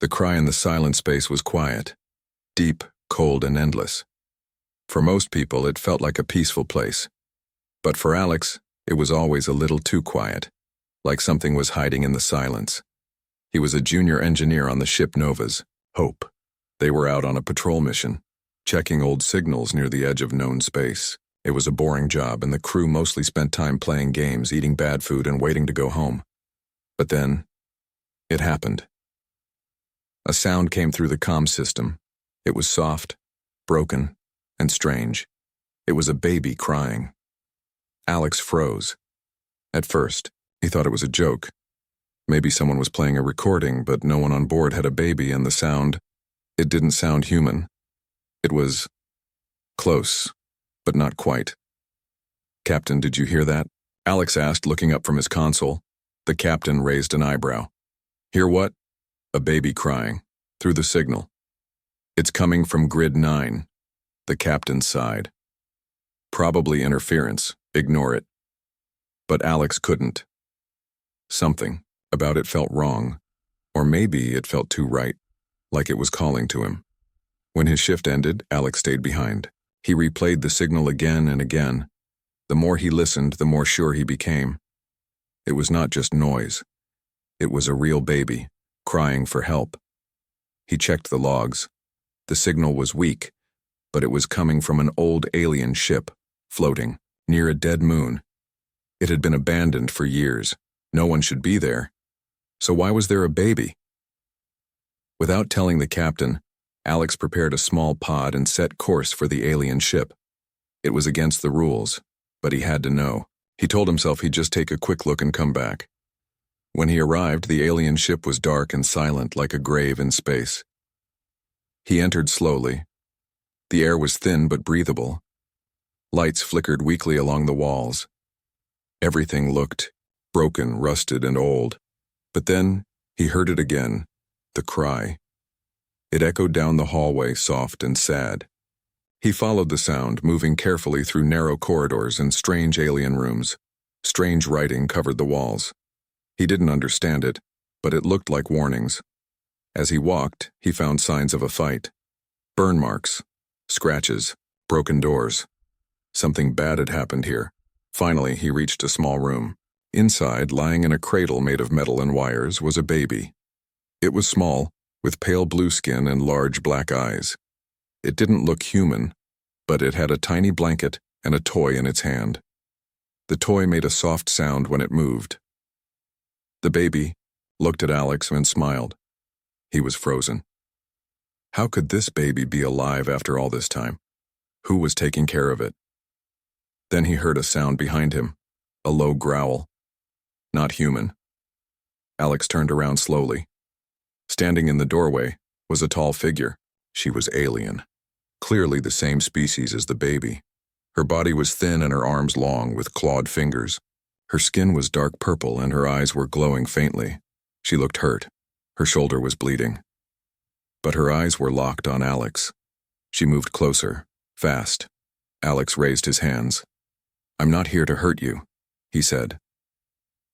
The cry in the silent space was quiet, deep, cold, and endless. For most people, it felt like a peaceful place. But for Alex, it was always a little too quiet, like something was hiding in the silence. He was a junior engineer on the ship Nova's Hope. They were out on a patrol mission, checking old signals near the edge of known space. It was a boring job, and the crew mostly spent time playing games, eating bad food, and waiting to go home. But then, it happened. A sound came through the comm system. It was soft, broken, and strange. It was a baby crying. Alex froze. At first, he thought it was a joke. Maybe someone was playing a recording, but no one on board had a baby, and the sound, it didn't sound human. It was close, but not quite. "Captain, did you hear that?" Alex asked, looking up from his console. The captain raised an eyebrow. "Hear what?" "A baby crying. Through the signal. It's coming from grid 9. The captain sighed. "Probably interference. Ignore it." But Alex couldn't. Something about it felt wrong, or maybe it felt too right, like it was calling to him. When his shift ended, Alex stayed behind. He replayed the signal again and again. The more he listened, the more sure he became. It was not just noise. It was a real baby, crying for help. He checked the logs. The signal was weak, but it was coming from an old alien ship, floating, near a dead moon. It had been abandoned for years. No one should be there. So why was there a baby? Without telling the captain, Alex prepared a small pod and set course for the alien ship. It was against the rules, but he had to know. He told himself he'd just take a quick look and come back. When he arrived, the alien ship was dark and silent, like a grave in space. He entered slowly. The air was thin but breathable. Lights flickered weakly along the walls. Everything looked broken, rusted, and old. But then he heard it again, the cry. It echoed down the hallway, soft and sad. He followed the sound, moving carefully through narrow corridors and strange alien rooms. Strange writing covered the walls. He didn't understand it, but it looked like warnings. As he walked, he found signs of a fight. Burn marks, scratches, broken doors. Something bad had happened here. Finally, he reached a small room. Inside, lying in a cradle made of metal and wires, was a baby. It was small, with pale blue skin and large black eyes. It didn't look human, but it had a tiny blanket and a toy in its hand. The toy made a soft sound when it moved. The baby looked at Alex and smiled. He was frozen. How could this baby be alive after all this time? Who was taking care of it? Then he heard a sound behind him, a low growl. Not human. Alex turned around slowly. Standing in the doorway was a tall figure. She was alien. Clearly the same species as the baby. Her body was thin and her arms long, with clawed fingers. Her skin was dark purple and her eyes were glowing faintly. She looked hurt. Her shoulder was bleeding. But her eyes were locked on Alex. She moved closer, fast. Alex raised his hands. "I'm not here to hurt you," he said.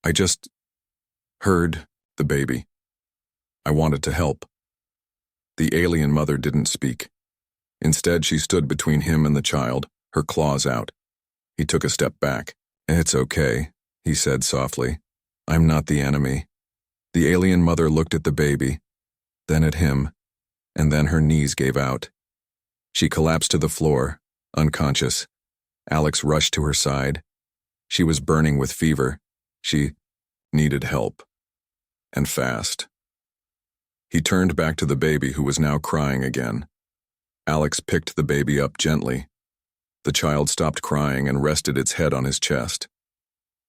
"I just heard the baby. I wanted to help." The alien mother didn't speak. Instead, she stood between him and the child, her claws out. He took a step back. "It's okay," he said softly. "I'm not the enemy." The alien mother looked at the baby, then at him, and then her knees gave out. She collapsed to the floor, unconscious. Alex rushed to her side. She was burning with fever. She needed help. And fast. He turned back to the baby, who was now crying again. Alex picked the baby up gently. The child stopped crying and rested its head on his chest.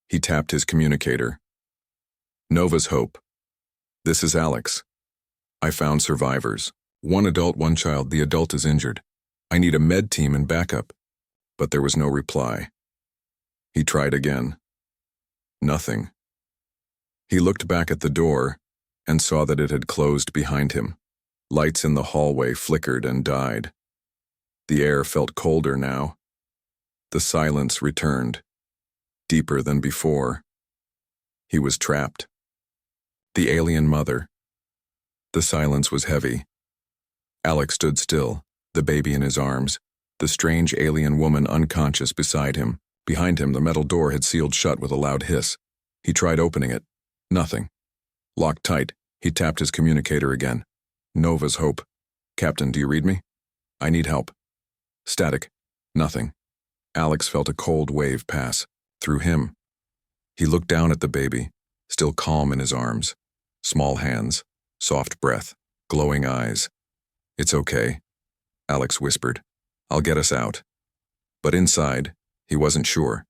He tapped his communicator. "Nova's Hope. This is Alex. I found survivors. One adult, one child. The adult is injured. I need a med team and backup." But there was no reply. He tried again. Nothing. He looked back at the door and saw that it had closed behind him. Lights in the hallway flickered and died. The air felt colder now. The silence returned, deeper than before. He was trapped. The alien mother, The silence was heavy. Alex stood still, the baby in his arms, the strange alien woman unconscious beside him. Behind him, the metal door had sealed shut with a loud hiss. He tried opening it. Nothing. Locked tight, he tapped his communicator again. Nova's Hope. Captain, do you read me? I need help. Static. Nothing. Alex felt a cold wave pass. Through him. He looked down at the baby, still calm in his arms. Small hands, soft breath, glowing eyes. It's okay, Alex whispered. I'll get us out. But inside, he wasn't sure.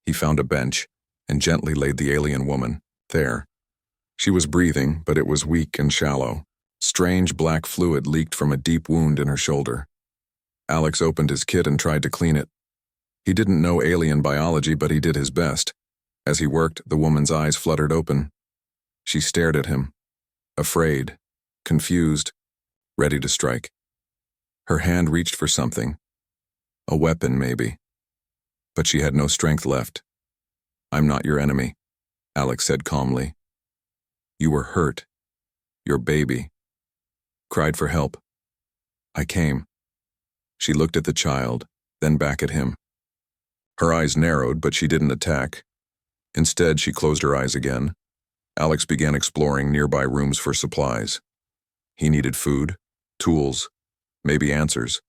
He found a bench and gently laid the alien woman there. She was breathing, but it was weak and shallow. Strange black fluid leaked from a deep wound in her shoulder. Alex opened his kit and tried to clean it. He didn't know alien biology, but he did his best. As he worked, the woman's eyes fluttered open. She stared at him, afraid, confused, ready to strike. Her hand reached for something. A weapon, maybe. But she had no strength left. I'm not your enemy, Alex said calmly. You were hurt. Your baby. Cried for help. I came. She looked at the child, then back at him. Her eyes narrowed, but she didn't attack. Instead, she closed her eyes again. Alex began exploring nearby rooms for supplies. He needed food, tools, maybe answers.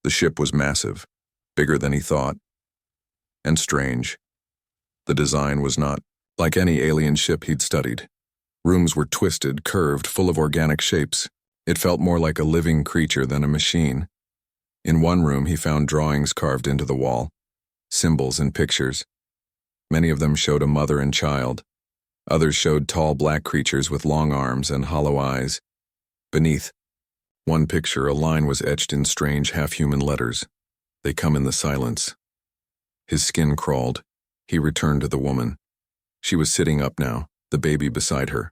The ship was massive, bigger than he thought, and strange. The design was not like any alien ship he'd studied. Rooms were twisted, curved, full of organic shapes. It felt more like a living creature than a machine. In one room, he found drawings carved into the wall, symbols and pictures. Many of them showed a mother and child. Others showed tall black creatures with long arms and hollow eyes. Beneath one picture, a line was etched in strange half-human letters. They come in the silence. His skin crawled. He returned to the woman. She was sitting up now, the baby beside her.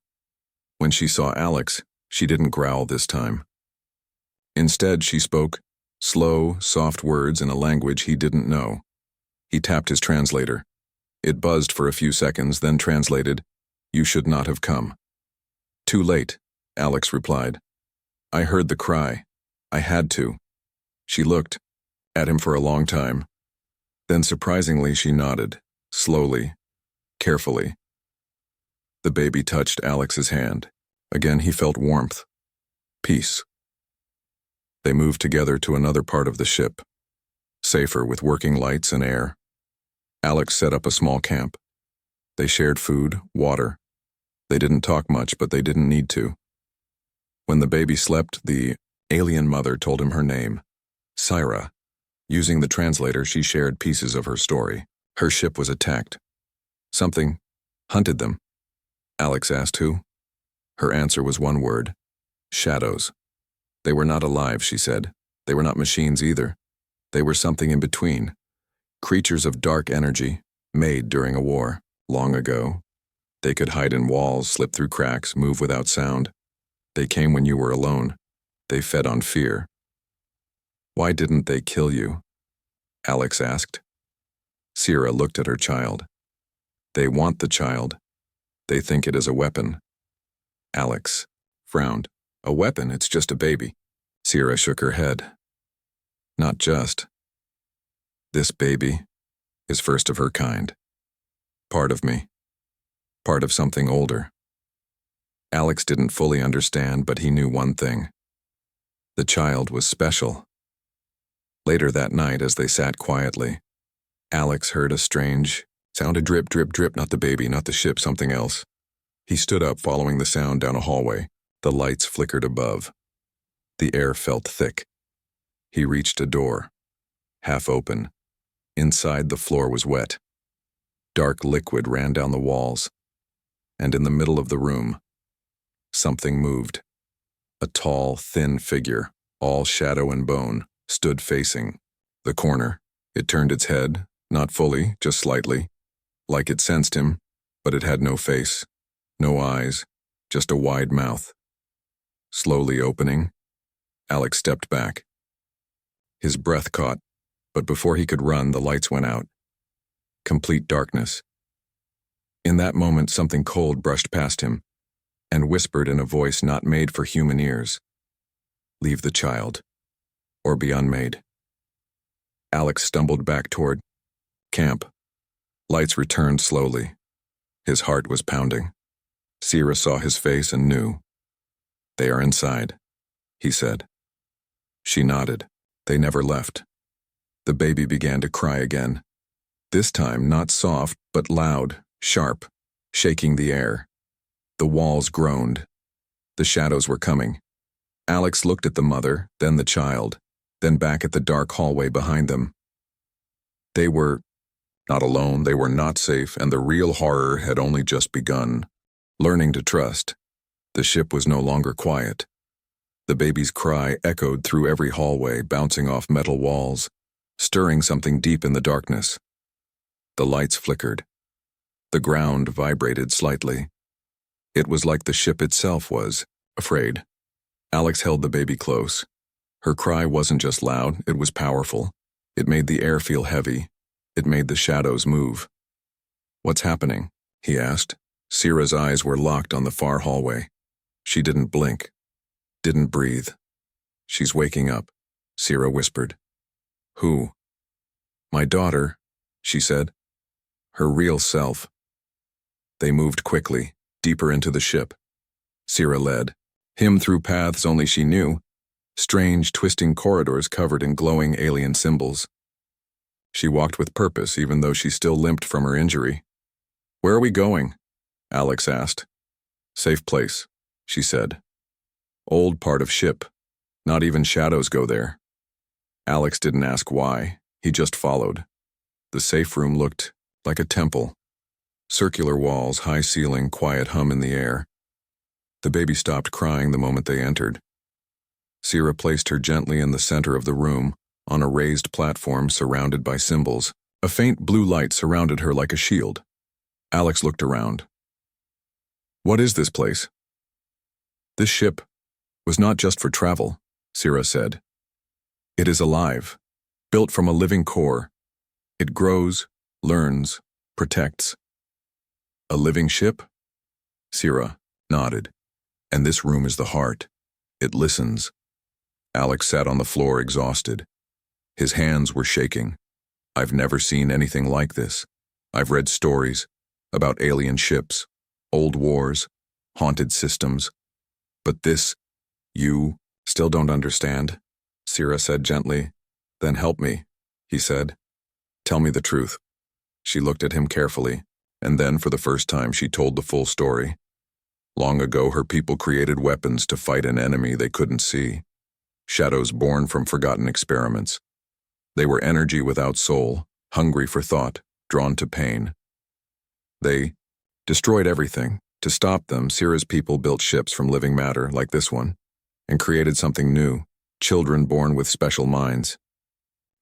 When she saw Alex, she didn't growl this time. Instead, she spoke, slow, soft words in a language he didn't know. He tapped his translator. It buzzed for a few seconds, then translated, "You should not have come." "Too late," Alex replied. "I heard the cry. I had to." She looked at him for a long time. Then surprisingly, she nodded, slowly, carefully. The baby touched Alex's hand. Again, he felt warmth, peace. They moved together to another part of the ship, safer with working lights and air. Alex set up a small camp. They shared food, water. They didn't talk much, but they didn't need to. When the baby slept, the alien mother told him her name, Syra. Using the translator, she shared pieces of her story. Her ship was attacked. Something hunted them. Alex asked who. Her answer was one word, shadows. They were not alive, she said. They were not machines either. They were something in between. Creatures of dark energy, made during a war, long ago. They could hide in walls, slip through cracks, move without sound. They came when you were alone. They fed on fear. Why didn't they kill you? Alex asked. Syra looked at her child. They want the child. They think it is a weapon. Alex frowned. A weapon? It's just a baby. Syra shook her head. Not just. This baby is first of her kind. Part of me. Part of something older. Alex didn't fully understand, but he knew one thing. The child was special. Later that night, as they sat quietly, Alex heard a strange sound. A drip, drip, drip, not the baby, not the ship, something else. He stood up, following the sound down a hallway. The lights flickered above. The air felt thick. He reached a door, half open. Inside, the floor was wet. Dark liquid ran down the walls. And in the middle of the room, something moved. A tall, thin figure, all shadow and bone, stood facing the corner. It turned its head, not fully, just slightly, like it sensed him, but it had no face, no eyes, just a wide mouth. Slowly opening, Alex stepped back. His breath caught, but before he could run, the lights went out. Complete darkness. In that moment, something cold brushed past him. and whispered in a voice not made for human ears. "Leave the child, or be unmade." Alex stumbled back toward camp. Lights returned slowly. His heart was pounding. Sierra saw his face and knew. "They are inside," he said. She nodded. They never left. The baby began to cry again. This time not soft, but loud, sharp, shaking the air. The walls groaned. The shadows were coming. Alex looked at the mother, then the child, then back at the dark hallway behind them. They were not alone, they were not safe, and the real horror had only just begun. Learning to trust. The ship was no longer quiet. The baby's cry echoed through every hallway, bouncing off metal walls, stirring something deep in the darkness. The lights flickered. The ground vibrated slightly. It was like the ship itself was afraid. Alex held the baby close. Her cry wasn't just loud, it was powerful. It made the air feel heavy. It made the shadows move. "What's happening?" he asked. Sierra's eyes were locked on the far hallway. She didn't blink, didn't breathe. "She's waking up," Sierra whispered. "Who?" "My daughter," she said. "Her real self." They moved quickly, deeper into the ship. Sierra led, him through paths only she knew, strange, twisting corridors covered in glowing alien symbols. She walked with purpose, even though she still limped from her injury. "Where are we going?" Alex asked. "Safe place," she said. "Old part of ship. Not even shadows go there." Alex didn't ask why, he just followed. The safe room looked like a temple. Circular walls, high ceiling, quiet hum in the air. The baby stopped crying the moment they entered. Sierra placed her gently in the center of the room, on a raised platform surrounded by symbols. A faint blue light surrounded her like a shield. Alex looked around. "What is this place?" "This ship was not just for travel," Sierra said. "It is alive, built from a living core. It grows, learns, protects." "A living ship?" Sierra nodded. "And this room is the heart. It listens." Alex sat on the floor exhausted. His hands were shaking. "I've never seen anything like this. I've read stories about alien ships, old wars, haunted systems. But this, you still don't understand," Sierra said gently. "Then help me," he said. "Tell me the truth." She looked at him carefully, and then for the first time she told the full story. Long ago her people created weapons to fight an enemy they couldn't see. Shadows born from forgotten experiments. They were energy without soul, hungry for thought, drawn to pain. They destroyed everything. To stop them, Sierra's people built ships from living matter, like this one, and created something new, children born with special minds.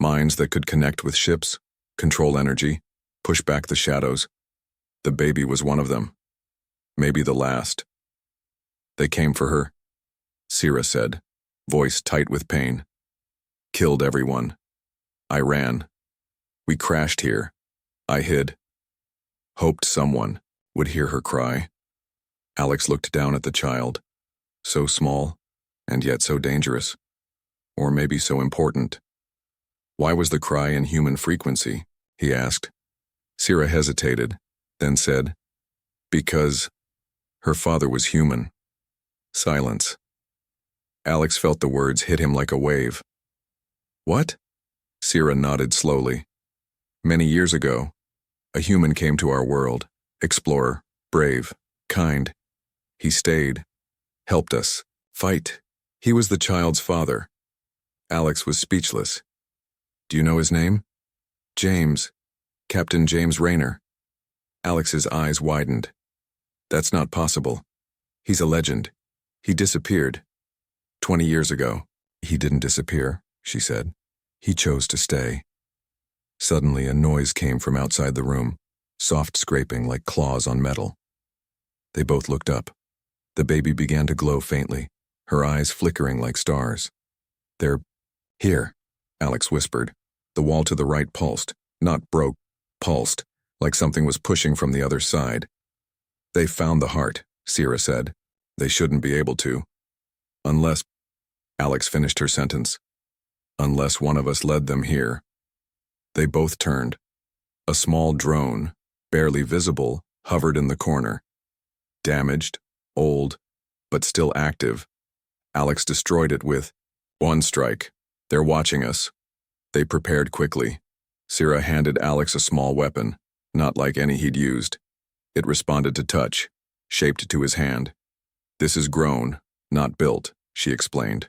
Minds that could connect with ships, control energy, push back the shadows. The baby was one of them. Maybe the last. "They came for her," Sierra said, voice tight with pain. "Killed everyone. I ran. We crashed here. I hid. Hoped someone would hear her cry." Alex looked down at the child. So small, and yet so dangerous. Or maybe so important. "Why was the cry in human frequency?" he asked. Sierra hesitated, then said, "Because her father was human." Silence. Alex felt the words hit him like a wave. "What?" Sierra nodded slowly. "Many years ago, a human came to our world, explorer, brave, kind. He stayed, helped us, fight. He was the child's father." Alex was speechless. "Do you know his name?" "James. Captain James Rayner." Alex's eyes widened. "That's not possible. He's a legend. He disappeared. 20 years ago." "He didn't disappear," she said. "He chose to stay." Suddenly, a noise came from outside the room, soft scraping like claws on metal. They both looked up. The baby began to glow faintly, her eyes flickering like stars. "They're here," Alex whispered. The wall to the right pulsed, not broke, pulsed, like something was pushing from the other side. "They found the heart," Sierra said. They shouldn't be able to. Unless, Alex finished her sentence. Unless one of us led them here. They both turned. A small drone, barely visible, hovered in the corner. Damaged, old, but still active. Alex destroyed it with one strike. They're watching us. They prepared quickly. Sierra handed Alex a small weapon, not like any he'd used. It responded to touch, shaped to his hand. This is grown, not built, she explained.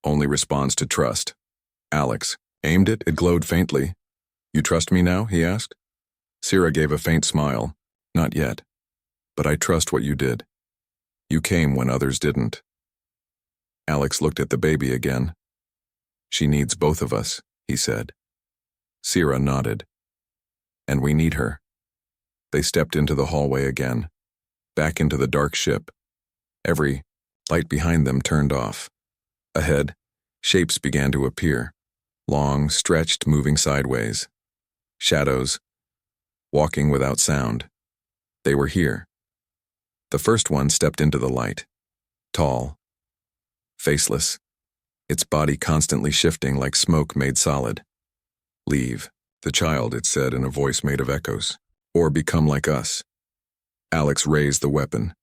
Only responds to trust. Alex aimed it, it glowed faintly. You trust me now? He asked. Sierra gave a faint smile. Not yet. But I trust what you did. You came when others didn't. Alex looked at the baby again. She needs both of us, he said. Sierra nodded. And we need her. They stepped into the hallway again, back into the dark ship. Every light behind them turned off. Ahead, shapes began to appear, long, stretched, moving sideways. Shadows, walking without sound. They were here. The first one stepped into the light, tall, faceless, its body constantly shifting like smoke made solid. Leave, the child, it said in a voice made of echoes, or become like us. Alex raised the weapon.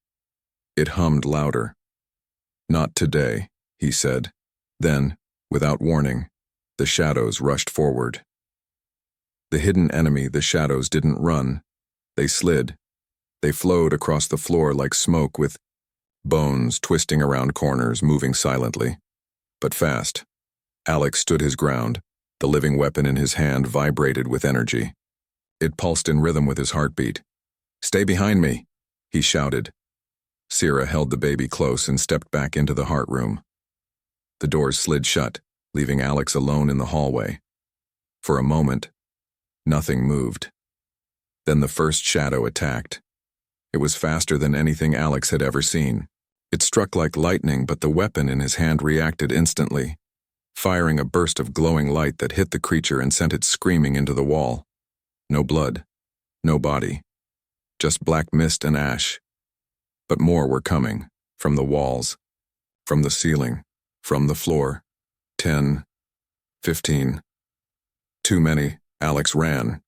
It hummed louder. Not today, he said. Then, without warning, the shadows rushed forward. The hidden enemy, the shadows, didn't run. They slid. They flowed across the floor like smoke, with bones twisting around corners, moving silently. But fast. Alex stood his ground. The living weapon in his hand vibrated with energy. It pulsed in rhythm with his heartbeat. Stay behind me, he shouted. Sierra held the baby close and stepped back into the heart room. The doors slid shut, leaving Alex alone in the hallway. For a moment, nothing moved. Then the first shadow attacked. It was faster than anything Alex had ever seen. It struck like lightning, but the weapon in his hand reacted instantly, firing a burst of glowing light that hit the creature and sent it screaming into the wall. No blood, no body, just black mist and ash. But more were coming, from the walls, from the ceiling, from the floor. 10, 15. Too many. Alex ran.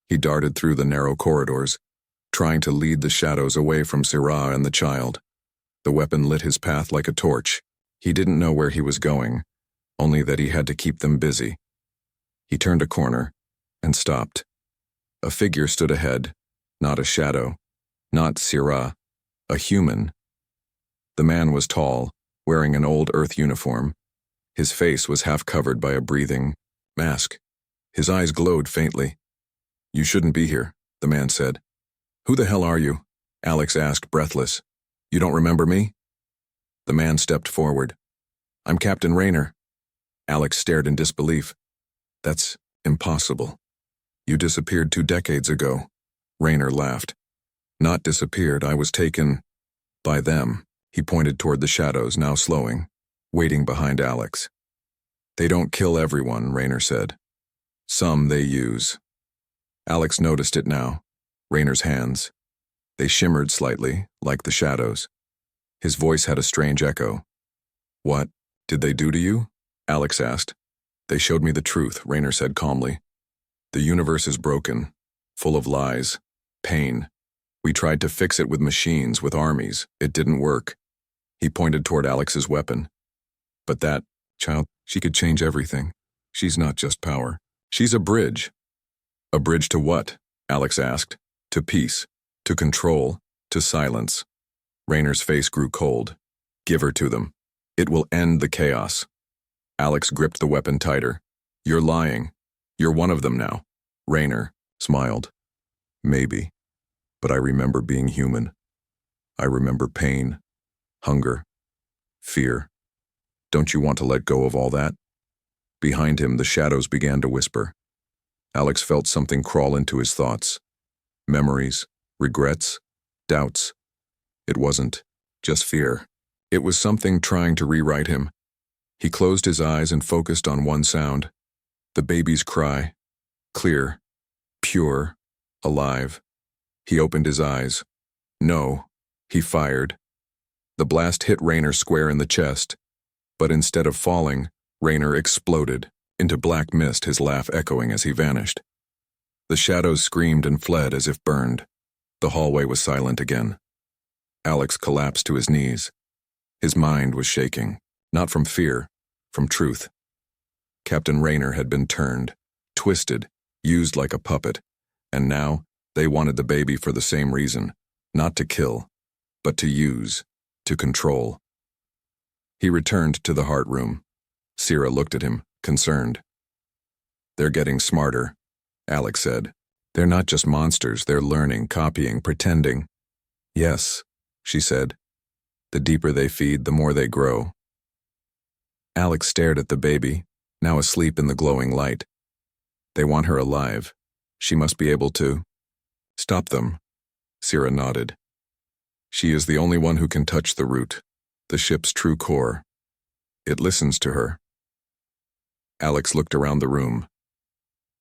He darted through the narrow corridors, trying to lead the shadows away from Sierra and the child. The weapon lit his path like a torch. He didn't know where he was going, only that he had to keep them busy. He turned a corner and stopped. A figure stood ahead, not a shadow, not Sierra, a human. The man was tall, wearing an old Earth uniform. His face was half covered by a breathing mask. His eyes glowed faintly. You shouldn't be here, the man said. Who the hell are you? Alex asked, breathless. You don't remember me? The man stepped forward. I'm Captain Raynor. Alex stared in disbelief. That's impossible. You disappeared 2 decades ago. Raynor laughed. Not disappeared, I was taken by them. He pointed toward the shadows, now slowing, waiting behind Alex. They don't kill everyone, Raynor said. Some they use. Alex noticed it now. Raynor's hands. They shimmered slightly, like the shadows. His voice had a strange echo. What did they do to you? Alex asked. They showed me the truth, Raynor said calmly. The universe is broken, full of lies, pain. We tried to fix it with machines, with armies. It didn't work. He pointed toward Alex's weapon. But that child, she could change everything. She's not just power. She's a bridge. A bridge to what? Alex asked. To peace, to control, to silence. Raynor's face grew cold. Give her to them. It will end the chaos. Alex gripped the weapon tighter. You're lying. You're one of them now. Raynor smiled. Maybe. But I remember being human. I remember pain, hunger, fear. Don't you want to let go of all that? Behind him, the shadows began to whisper. Alex felt something crawl into his thoughts. Memories, regrets, doubts. It wasn't just fear. It was something trying to rewrite him. He closed his eyes and focused on one sound. The baby's cry. Clear, pure, alive. He opened his eyes. No, he fired. The blast hit Raynor square in the chest, but instead of falling, Raynor exploded into black mist, his laugh echoing as he vanished. The shadows screamed and fled as if burned. The hallway was silent again. Alex collapsed to his knees. His mind was shaking, not from fear, from truth. Captain Raynor had been turned, twisted, used like a puppet, and now they wanted the baby for the same reason, not to kill, but to use, to control. He returned to the heart room. Sierra looked at him, concerned. "They're getting smarter," Alex said. "They're not just monsters, they're learning, copying, pretending." "Yes," she said. "The deeper they feed, the more they grow." Alex stared at the baby, now asleep in the glowing light. "They want her alive. She must be able to stop them." Sierra nodded. "She is the only one who can touch the root, the ship's true core. It listens to her." Alex looked around the room.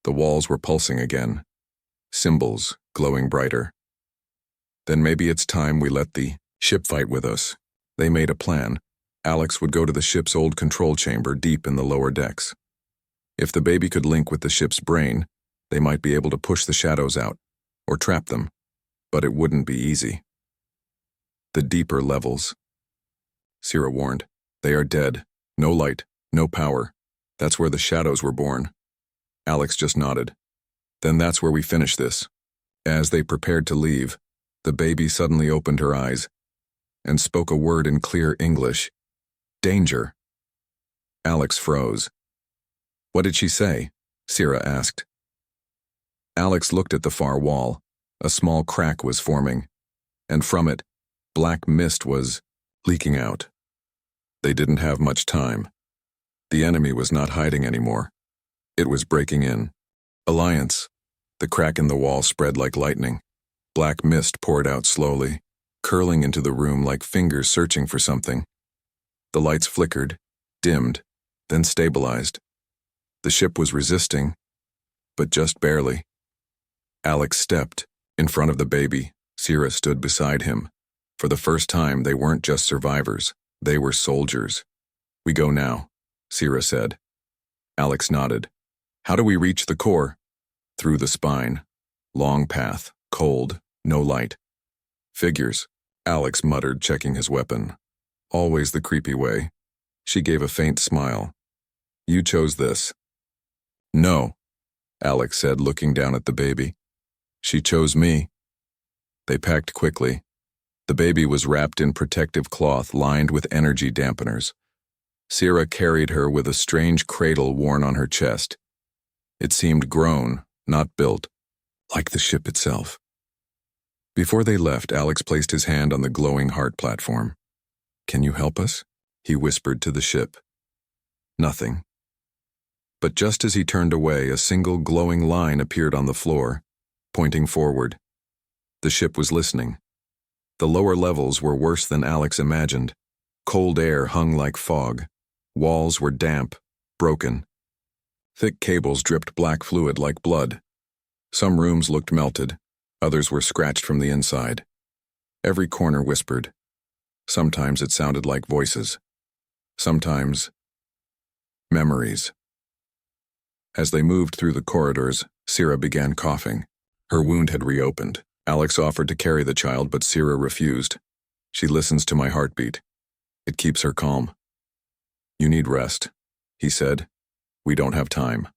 The walls were pulsing again, symbols glowing brighter. "Then maybe it's time we let the ship fight with us." They made a plan. Alex would go to the ship's old control chamber deep in the lower decks. If the baby could link with the ship's brain, they might be able to push the shadows out, or trap them, but it wouldn't be easy. "The deeper levels," Sierra warned. "They are dead. No light, no power. That's where the shadows were born." Alex just nodded. "Then that's where we finish this." As they prepared to leave, the baby suddenly opened her eyes and spoke a word in clear English. "Danger." Alex froze. "What did she say?" Sierra asked. Alex looked at the far wall. A small crack was forming, and from it, black mist was leaking out. They didn't have much time. The enemy was not hiding anymore. It was breaking in. "Alliance." The crack in the wall spread like lightning. Black mist poured out slowly, curling into the room like fingers searching for something. The lights flickered, dimmed, then stabilized. The ship was resisting, but just barely. Alex stepped in front of the baby. Sierra stood beside him. For the first time, they weren't just survivors. They were soldiers. "We go now," Sierra said. Alex nodded. "How do we reach the core?" "Through the spine. Long path, cold, no light." "Figures," Alex muttered, checking his weapon. "Always the creepy way." She gave a faint smile. "You chose this." "No," Alex said, looking down at the baby. "She chose me." They packed quickly. The baby was wrapped in protective cloth lined with energy dampeners. Sierra carried her with a strange cradle worn on her chest. It seemed grown, not built, like the ship itself. Before they left, Alex placed his hand on the glowing heart platform. "Can you help us?" he whispered to the ship. Nothing. But just as he turned away, a single glowing line appeared on the floor, pointing forward. The ship was listening. The lower levels were worse than Alex imagined. Cold air hung like fog. Walls were damp, broken. Thick cables dripped black fluid like blood. Some rooms looked melted. Others were scratched from the inside. Every corner whispered. Sometimes it sounded like voices. Sometimes, memories. As they moved through the corridors, Sierra began coughing. Her wound had reopened. Alex offered to carry the child, but Sierra refused. "She listens to my heartbeat. It keeps her calm." "You need rest," he said. "We don't have time."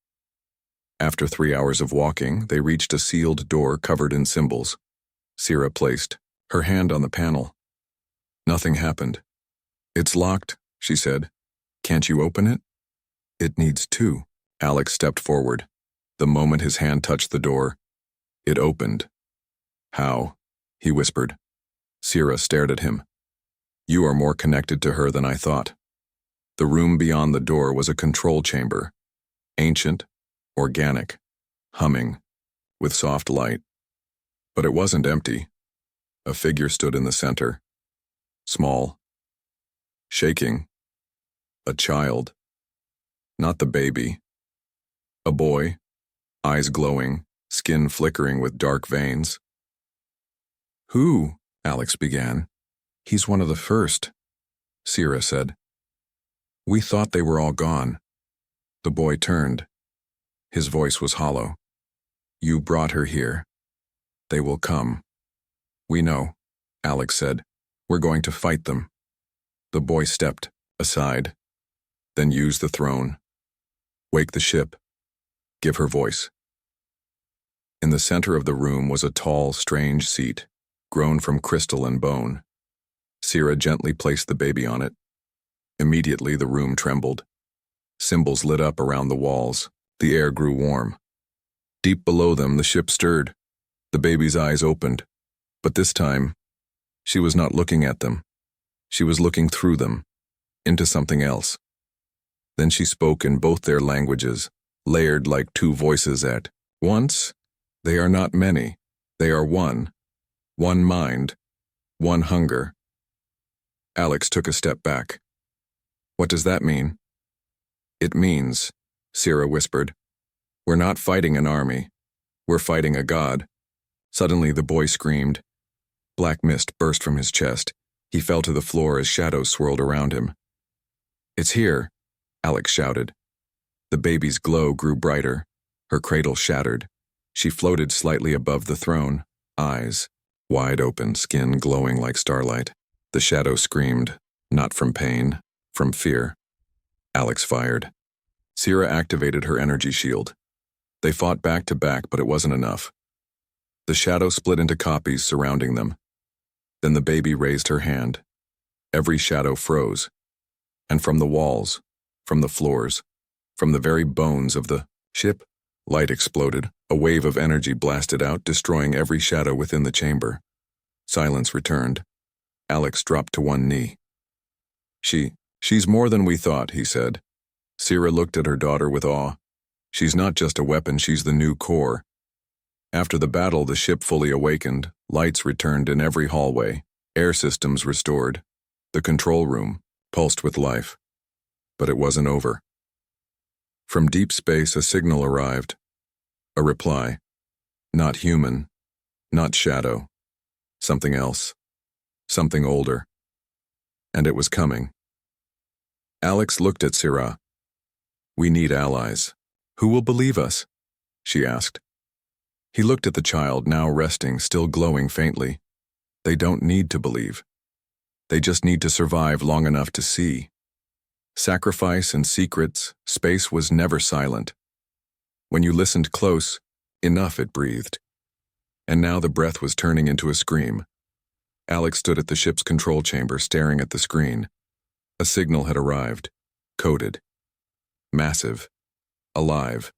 After 3 hours of walking, they reached a sealed door covered in symbols. Sierra placed her hand on the panel. Nothing happened. "It's locked," she said. "Can't you open it?" "It needs to." Alex stepped forward. The moment his hand touched the door, it opened. "How?" he whispered. Sierra stared at him. "You are more connected to her than I thought." The room beyond the door was a control chamber. Ancient, organic, humming, with soft light. But it wasn't empty. A figure stood in the center. Small. Shaking. A child. Not the baby. A boy, eyes glowing, skin flickering with dark veins. "Who?" Alex began. He's one of the first, Sierra said. We thought they were all gone. The boy turned. His voice was hollow. You brought her here. They will come. We know, Alex said. We're going to fight them. The boy stepped aside, then used the throne. Wake the ship. Give her voice. In the center of the room was a tall, strange seat, grown from crystal and bone. Sierra gently placed the baby on it. Immediately the room trembled. Symbols lit up around the walls. The air grew warm. Deep below them, the ship stirred. The baby's eyes opened. But this time, she was not looking at them. She was looking through them, into something else. Then she spoke in both their languages, layered like two voices at once. They are not many. They are one. One mind. One hunger. Alex took a step back. What does that mean? It means, Sierra whispered, we're not fighting an army. We're fighting a god. Suddenly the boy screamed. Black mist burst from his chest. He fell to the floor as shadows swirled around him. It's here, Alex shouted. The baby's glow grew brighter. Her cradle shattered. She floated slightly above the throne, eyes wide open, skin glowing like starlight. The shadow screamed, not from pain, from fear. Alex fired. Sierra activated her energy shield. They fought back to back, but it wasn't enough. The shadow split into copies surrounding them. Then the baby raised her hand. Every shadow froze. And from the walls, from the floors, from the very bones of the ship, light exploded. A wave of energy blasted out, destroying every shadow within the chamber. Silence returned. Alex dropped to one knee. She's more than we thought, he said. Sierra looked at her daughter with awe. She's not just a weapon, she's the new core. After the battle, the ship fully awakened. Lights returned in every hallway. Air systems restored. The control room pulsed with life. But it wasn't over. From deep space, a signal arrived. A reply. Not human. Not shadow. Something else. Something older. And it was coming. Alex looked at Sierra. We need allies. Who will believe us? She asked. He looked at the child, now resting, still glowing faintly. They don't need to believe. They just need to survive long enough to see. Sacrifice and secrets, space was never silent. When you listened close, enough it breathed. And now the breath was turning into a scream. Alex stood at the ship's control chamber, staring at the screen. A signal had arrived, coded. Massive. Alive.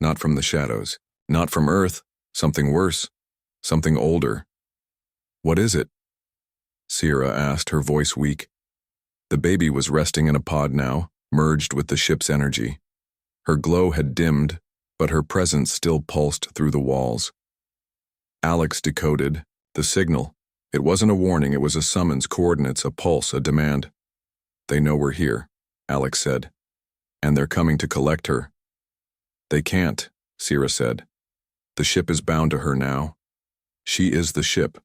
Not from the shadows. Not from Earth. Something worse. Something older. What is it? Sierra asked, her voice weak. The baby was resting in a pod now, merged with the ship's energy. Her glow had dimmed, but her presence still pulsed through the walls. Alex decoded the signal. It wasn't a warning, it was a summons, coordinates, a pulse, a demand. They know we're here, Alex said. And they're coming to collect her. They can't, Sierra said. The ship is bound to her now. She is the ship.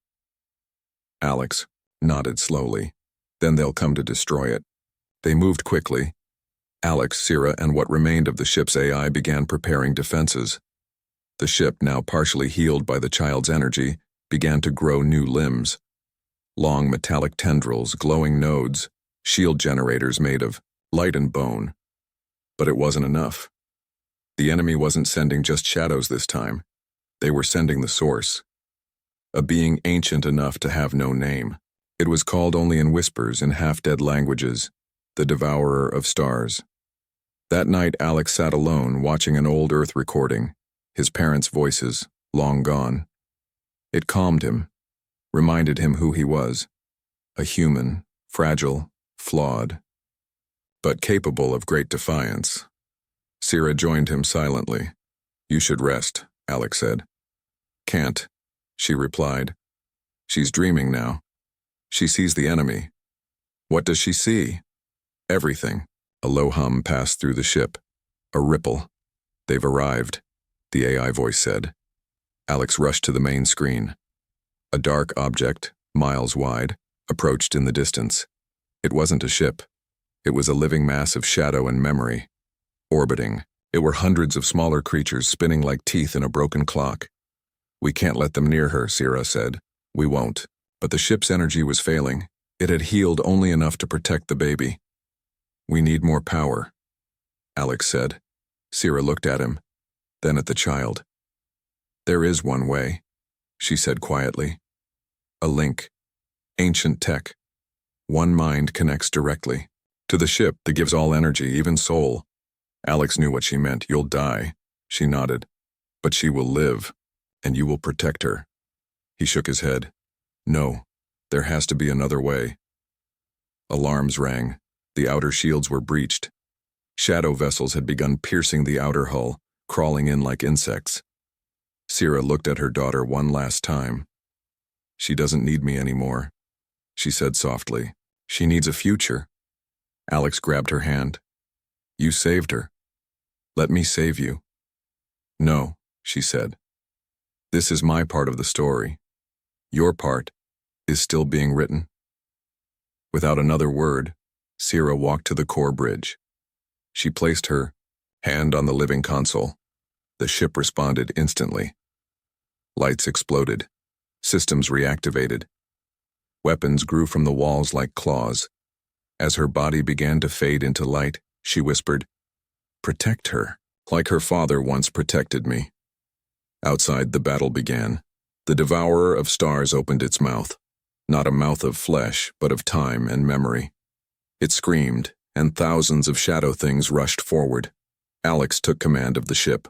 Alex nodded slowly. Then they'll come to destroy it. They moved quickly. Alex, Sierra, and what remained of the ship's AI began preparing defenses. The ship, now partially healed by the child's energy, began to grow new limbs. Long metallic tendrils, glowing nodes, shield generators made of light and bone. But it wasn't enough. The enemy wasn't sending just shadows this time. They were sending the source. A being ancient enough to have no name. It was called only in whispers in half-dead languages, the devourer of stars. That night, Alex sat alone, watching an old Earth recording, his parents' voices, long gone. It calmed him, reminded him who he was, a human, fragile, flawed, but capable of great defiance. Sierra joined him silently. You should rest, Alex said. Can't, she replied. She's dreaming now. She sees the enemy. What does she see? Everything. A low hum passed through the ship. A ripple. They've arrived, the AI voice said. Alex rushed to the main screen. A dark object, miles wide, approached in the distance. It wasn't a ship. It was a living mass of shadow and memory. Orbiting, it were hundreds of smaller creatures spinning like teeth in a broken clock. "We can't let them near her," Sierra said. "We won't." But the ship's energy was failing. It had healed only enough to protect the baby. "We need more power," Alex said. Sierra looked at him, then at the child. "There is one way," she said quietly. "A link. Ancient tech. One mind connects directly to the ship that gives all energy, even soul." Alex knew what she meant. "You'll die," she nodded. "But she will live, and you will protect her." He shook his head. "No, there has to be another way." Alarms rang. The outer shields were breached. Shadow vessels had begun piercing the outer hull, crawling in like insects. Sierra looked at her daughter one last time. "She doesn't need me anymore," she said softly. "She needs a future." Alex grabbed her hand. "You saved her. Let me save you." "No," she said. "This is my part of the story. Your part is still being written." Without another word, Sierra walked to the core bridge. She placed her hand on the living console. The ship responded instantly. Lights exploded. Systems reactivated. Weapons grew from the walls like claws. As her body began to fade into light, she whispered, "Protect her, like her father once protected me." Outside, the battle began. The devourer of stars opened its mouth. Not a mouth of flesh, but of time and memory. It screamed, and thousands of shadow things rushed forward. Alex took command of the ship.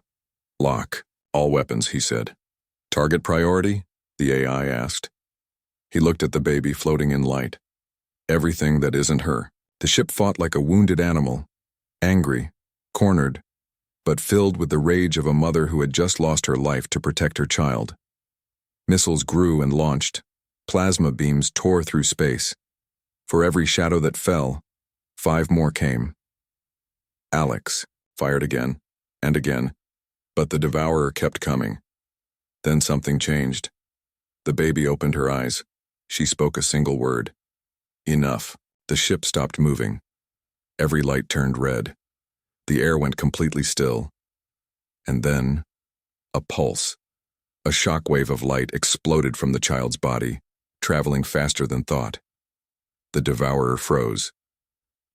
"Lock all weapons," he said. "Target priority?" the AI asked. He looked at the baby floating in light. Everything that isn't her. The ship fought like a wounded animal, angry, cornered, but filled with the rage of a mother who had just lost her life to protect her child. Missiles grew and launched. Plasma beams tore through space. For every shadow that fell, 5 more came. Alex fired again and again, but the devourer kept coming. Then something changed. The baby opened her eyes. She spoke a single word. "Enough." The ship stopped moving. Every light turned red. The air went completely still. And then, a pulse. A shockwave of light exploded from the child's body, traveling faster than thought. The devourer froze.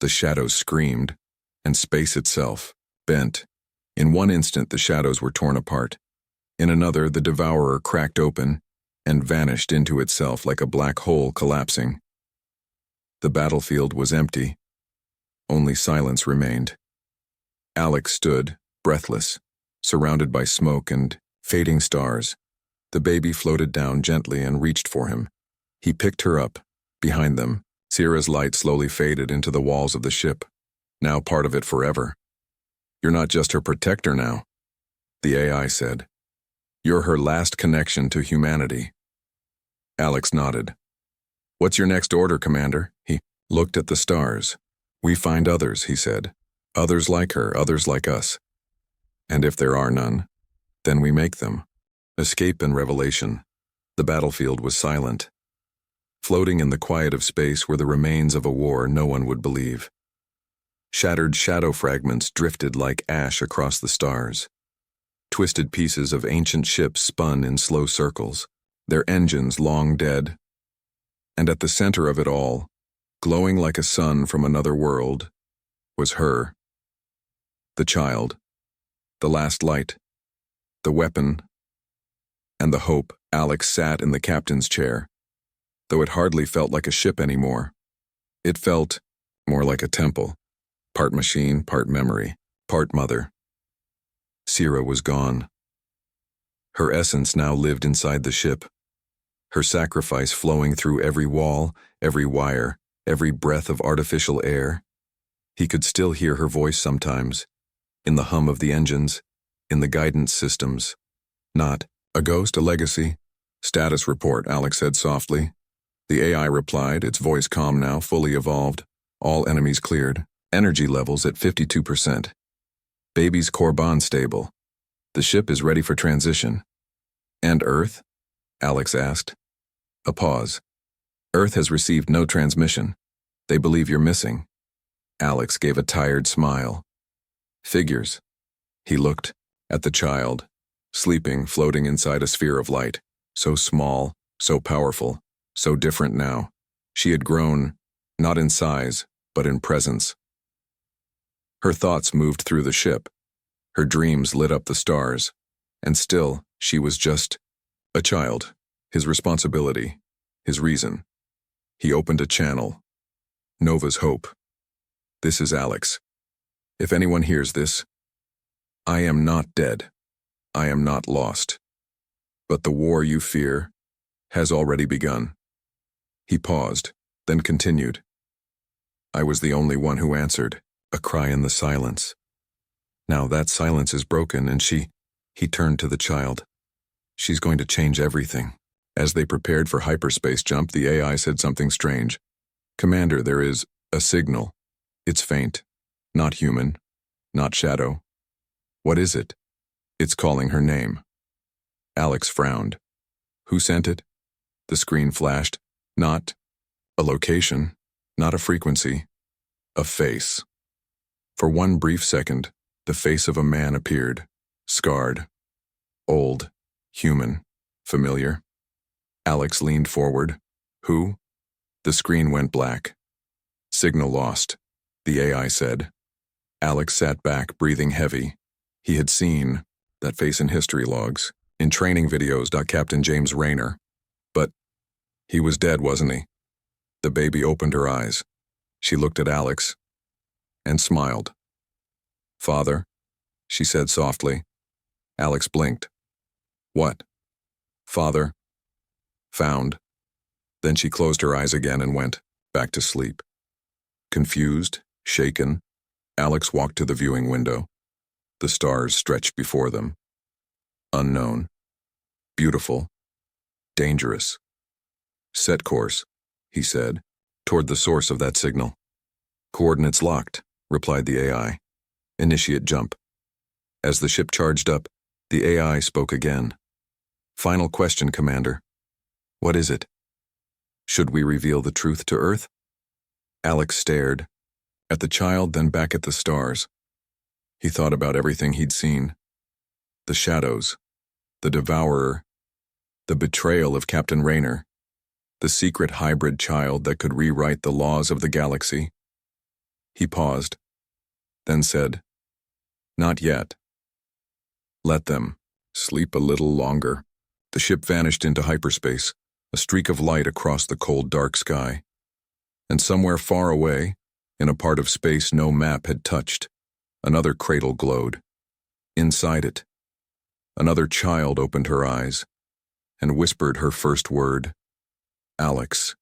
The shadows screamed, and space itself bent. In one instant, the shadows were torn apart. In another, the devourer cracked open and vanished into itself like a black hole collapsing. The battlefield was empty. Only silence remained. Alex stood, breathless, surrounded by smoke and fading stars. The baby floated down gently and reached for him. He picked her up. Behind them, Sierra's light slowly faded into the walls of the ship, now part of it forever. "You're not just her protector now," the AI said. "You're her last connection to humanity." Alex nodded. "What's your next order, Commander?" He looked at the stars. "We find others," he said. "Others like her, others like us. And if there are none, then we make them." Escape and revelation. The battlefield was silent. Floating in the quiet of space were the remains of a war no one would believe. Shattered shadow fragments drifted like ash across the stars. Twisted pieces of ancient ships spun in slow circles, their engines long dead. And at the center of it all, glowing like a sun from another world, was her. The child. The last light. The weapon. And the hope. Alex sat in the captain's chair, though it hardly felt like a ship anymore. It felt more like a temple, part machine, part memory, part mother. Sierra was gone. Her essence now lived inside the ship, her sacrifice flowing through every wall, every wire, every breath of artificial air. He could still hear her voice sometimes, in the hum of the engines, in the guidance systems. Not a ghost, a legacy. "Status report," Alex said softly. The AI replied, its voice calm now, fully evolved. "All enemies cleared. Energy levels at 52%. Baby's core bond stable. The ship is ready for transition." "And Earth?" Alex asked. A pause. Earth has received no transmission. They believe you're missing. Alex gave a tired smile. Figures. He looked at the child, sleeping, floating inside a sphere of light, so small, so powerful, so different now. She had grown, not in size, but in presence. Her thoughts moved through the ship. Her dreams lit up the stars. And still, she was just a child. His responsibility, his reason. He opened a channel. Nova's Hope. This is Alex. If anyone hears this, I am not dead. I am not lost. But the war you fear has already begun. He paused, then continued. I was the only one who answered, a cry in the silence. Now that silence is broken, and he turned to the child. She's going to change everything. As they prepared for hyperspace jump, the AI said something strange. Commander, there is a signal. It's faint. Not human. Not shadow. What is it? It's calling her name. Alex frowned. Who sent it? The screen flashed. Not a location, not a frequency, a face. For one brief second, the face of a man appeared, scarred, old, human, familiar. Alex leaned forward. Who? The screen went black. Signal lost, the AI said. Alex sat back, breathing heavy. He had seen that face in history logs, in training videos. Captain James Rayner. But he was dead, wasn't he? The baby opened her eyes. She looked at Alex and smiled. Father, she said softly. Alex blinked. What? Father. Found. Then she closed her eyes again and went back to sleep. Confused, shaken, Alex walked to the viewing window. The stars stretched before them. Unknown. Beautiful. Dangerous. Set course, he said, toward the source of that signal. Coordinates locked, replied the AI. Initiate jump. As the ship charged up, the AI spoke again. Final question, Commander. What is it? Should we reveal the truth to Earth? Alex stared, at the child, then back at the stars. He thought about everything he'd seen. The shadows, the devourer, the betrayal of Captain Rayner, the secret hybrid child that could rewrite the laws of the galaxy. He paused, then said, Not yet. Let them sleep a little longer. The ship vanished into hyperspace, a streak of light across the cold, dark sky. And somewhere far away, in a part of space no map had touched, another cradle glowed. Inside it, another child opened her eyes and whispered her first word, Alex.